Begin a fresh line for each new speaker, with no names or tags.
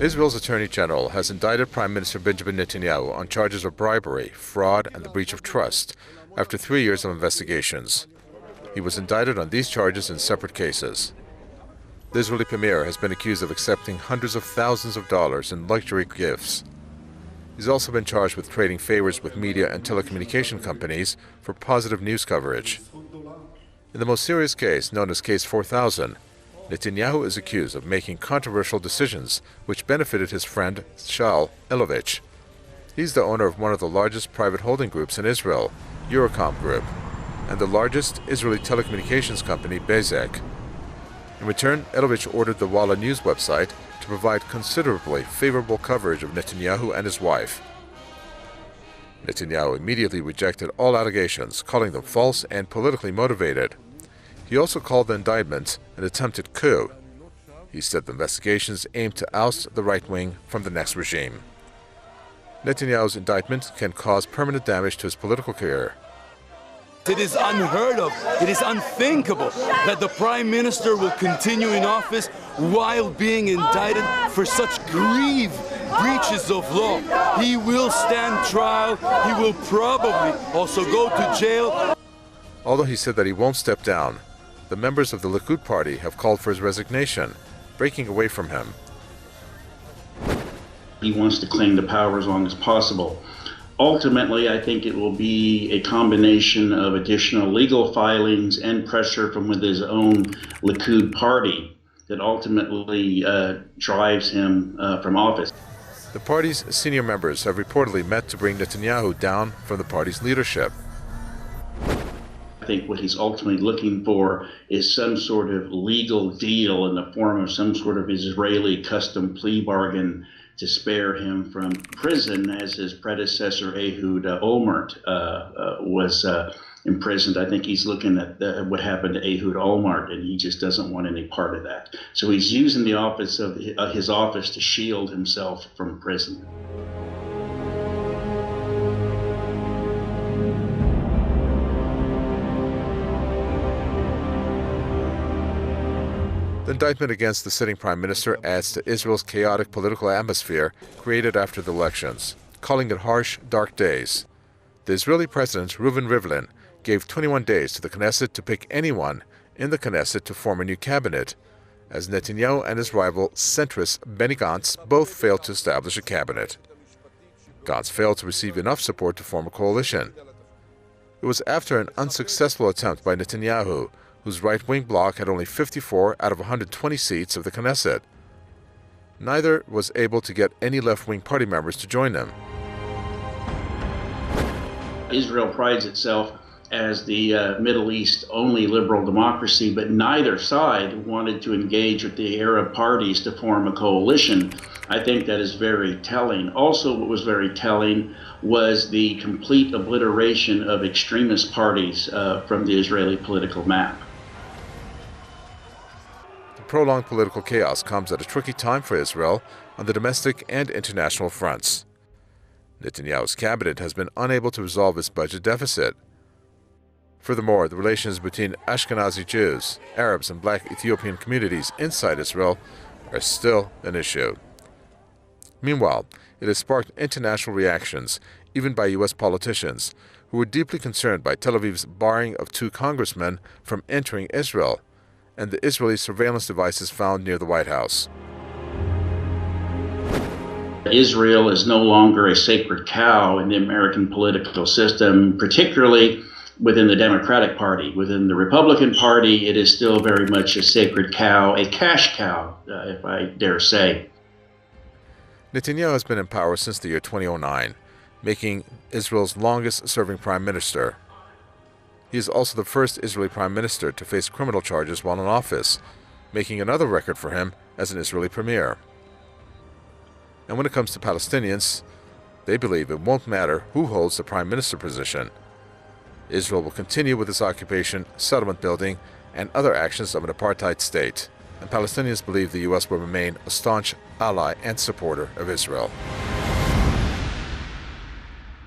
Israel's Attorney General has indicted Prime Minister Benjamin Netanyahu on charges of bribery, fraud, and the breach of trust after 3 years of investigations. He was indicted on these charges in separate cases. The Israeli premier has been accused of accepting hundreds of thousands of dollars in luxury gifts. He's also been charged with trading favors with media and telecommunication companies for positive news coverage. In the most serious case, known as Case 4000, Netanyahu is accused of making controversial decisions which benefited his friend Shaul Elovich. He's the owner of one of the largest private holding groups in Israel, Eurocom Group, and the largest Israeli telecommunications company, Bezek. In return, Elovich ordered the Walla News website to provide considerably favorable coverage of Netanyahu and his wife. Netanyahu immediately rejected all allegations, calling them false and politically motivated. He also called the indictment an attempted coup. He said the investigations aimed to oust the right wing from the next regime. Netanyahu's indictment can cause permanent damage to his political career.
It is unheard of, it is unthinkable that the Prime Minister will continue in office while being indicted for such grave breaches of law. He will stand trial, he will probably also go to jail.
Although he said that he won't step down, the members of the Likud party have called for his resignation, breaking away from him.
He wants to cling to power as long as possible. Ultimately, I think it will be a combination of additional legal filings and pressure from within his own Likud party that ultimately drives him from office.
The party's senior members have reportedly met to bring Netanyahu down from the party's leadership.
I think what he's ultimately looking for is some sort of legal deal in the form of some sort of Israeli custom plea bargain to spare him from prison, as his predecessor Ehud Olmert was imprisoned. I think he's looking at what happened to Ehud Olmert, and he just doesn't want any part of that. So he's using the office of his office to shield himself from prison.
The indictment against the sitting prime minister adds to Israel's chaotic political atmosphere created after the elections, calling it harsh, dark days. The Israeli president, Reuven Rivlin, gave 21 days to the Knesset to pick anyone in the Knesset to form a new cabinet, as Netanyahu and his rival, centrist Benny Gantz, both failed to establish a cabinet. Gantz failed to receive enough support to form a coalition. It was after an unsuccessful attempt by Netanyahu, whose right-wing bloc had only 54 out of 120 seats of the Knesset. Neither was able to get any left-wing party members to join them.
Israel prides itself as the Middle East only liberal democracy, but neither side wanted to engage with the Arab parties to form a coalition. I think that is very telling. Also, what was very telling was the complete obliteration of extremist parties from the Israeli political map.
Prolonged political chaos comes at a tricky time for Israel on the domestic and international fronts. Netanyahu's cabinet has been unable to resolve its budget deficit. Furthermore, the relations between Ashkenazi Jews, Arabs, and black Ethiopian communities inside Israel are still an issue. Meanwhile, it has sparked international reactions, even by U.S. politicians, who were deeply concerned by Tel Aviv's barring of 2 congressmen from entering Israel, and the Israeli surveillance devices found near the White House.
Israel is no longer a sacred cow in the American political system, particularly within the Democratic Party. Within the Republican Party, it is still very much a sacred cow, a cash cow, if I dare say.
Netanyahu has been in power since the year 2009, making Israel's longest-serving prime minister. He is also the first Israeli prime minister to face criminal charges while in office, making another record for him as an Israeli premier. And when it comes to Palestinians, they believe it won't matter who holds the prime minister position. Israel will continue with its occupation, settlement building, and other actions of an apartheid state. And Palestinians believe the U.S. will remain a staunch ally and supporter of Israel.